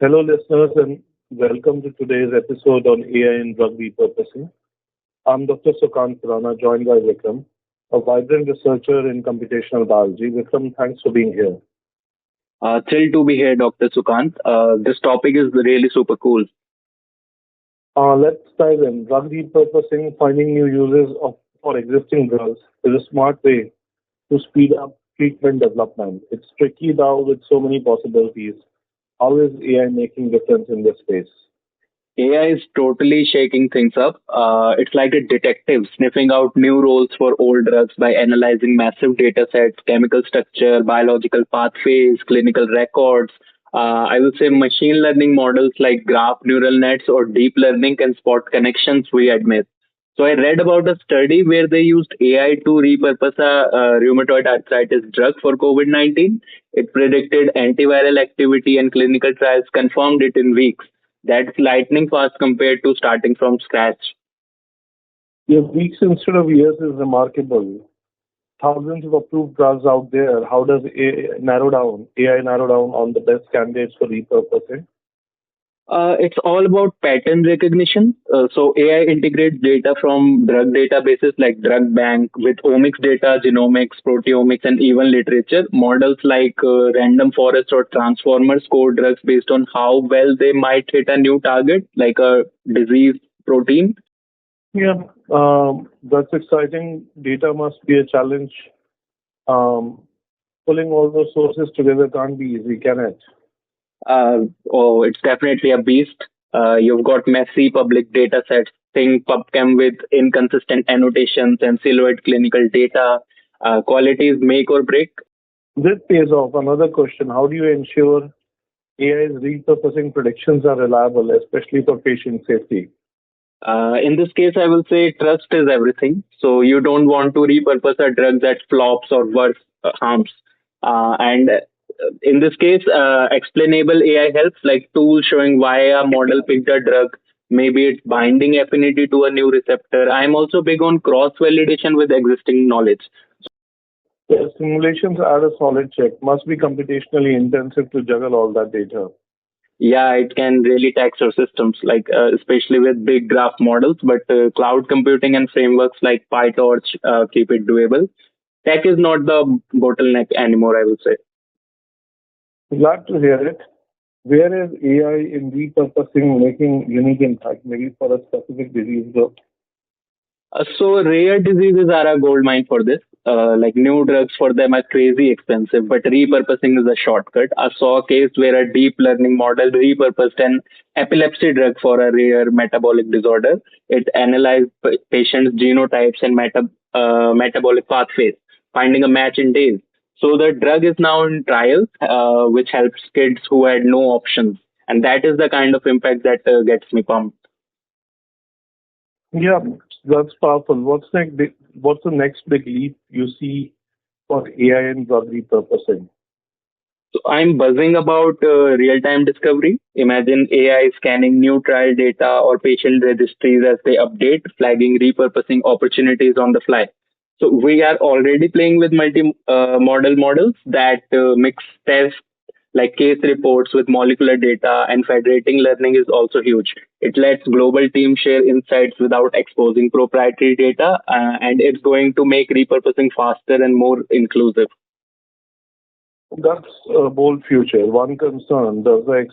Hello, listeners, and welcome to today's episode on AI and drug repurposing. I'm Dr. Sukant Khurana, joined by Bikram, a vibrant researcher in computational biology. Bikram, thanks for being here. Thrilled to be here, Dr. Sukant. This topic is really super cool. Let's dive in. Drug repurposing, finding new uses for existing drugs, is a smart way to speed up treatment development. It's tricky now with so many possibilities. How is AI making difference in this space? AI is totally shaking things up. It's like a detective sniffing out new roles for old drugs by analyzing massive data sets, chemical structure, biological pathways, clinical records. I would say machine learning models like graph neural nets or deep learning can spot connections we admit. So I read about a study where they used AI to repurpose a rheumatoid arthritis drug for COVID-19. It predicted antiviral activity and clinical trials confirmed it in weeks. That's lightning fast compared to starting from scratch. Your weeks instead of years is remarkable. Thousands of approved drugs out there. How does AI narrow down on the best candidates for repurposing? It's all about pattern recognition. So AI integrates data from drug databases like Drug Bank with omics data, genomics, proteomics, and even literature. Models like random forest or transformers score drugs based on how well they might hit a new target, like a disease protein. Yeah, that's exciting. Data must be a challenge. Um, Pulling all those sources together can't be easy, can it? Oh, it's definitely a beast. You've got messy public data sets, think PubChem with inconsistent annotations and silhouette clinical data. Quality is make or break. This pays off. Another question: how do you ensure AI's repurposing predictions are reliable, especially for patient safety? In this case, I will say trust is everything. So you don't want to repurpose a drug that flops or worse harms. And in this case, explainable AI helps, like tools showing why a model picked a drug. Maybe it's binding affinity to a new receptor. I'm also big on cross validation with existing knowledge. Yeah, simulations add a solid check. Must be computationally intensive to juggle all that data. Yeah, it can really tax your systems, like especially with big graph models. But cloud computing and frameworks like PyTorch keep it doable. Tech is not the bottleneck anymore, I would say. Glad to hear it. Where is AI in repurposing making unique impact, maybe for a specific disease group? So rare diseases are a gold mine for this. Like new drugs for them are crazy expensive, but repurposing is a shortcut. I saw a case where a deep learning model repurposed an epilepsy drug for a rare metabolic disorder. It analyzed patients' genotypes and metabolic pathways, finding a match in days. So the drug is now in trials, which helps kids who had no options, and that is the kind of impact that gets me pumped. Yeah, that's powerful. What's the next big leap you see for AI and drug repurposing? So I'm buzzing about real-time discovery. Imagine AI scanning new trial data or patient registries as they update, flagging repurposing opportunities on the fly. So we are already playing with multi-model models that mix tests like case reports with molecular data, and federating learning is also huge. It lets global teams share insights without exposing proprietary data, and it's going to make repurposing faster and more inclusive. That's a bold future. One concern: does the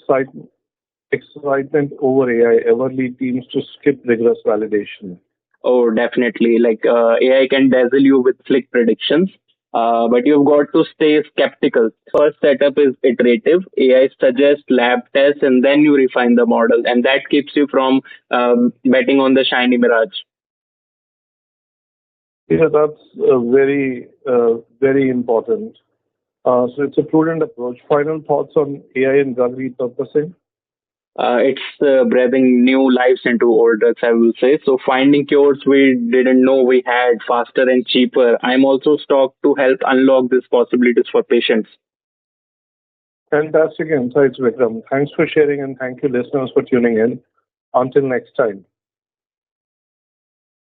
excitement over AI ever lead teams to skip rigorous validation? Oh, definitely. Like AI can dazzle you with slick predictions, but you've got to stay skeptical. First setup is iterative. AI suggests lab tests, and then you refine the model, and that keeps you from betting on the shiny mirage. Yeah, that's very important. So it's a prudent approach. Final thoughts on AI and drug repurposing? It's breathing new lives into old drugs, I will say. So finding cures we didn't know we had faster and cheaper. I'm also stoked to help unlock these possibilities for patients. Fantastic insights, Vikram. Thanks for sharing and thank you, listeners, for tuning in. Until next time.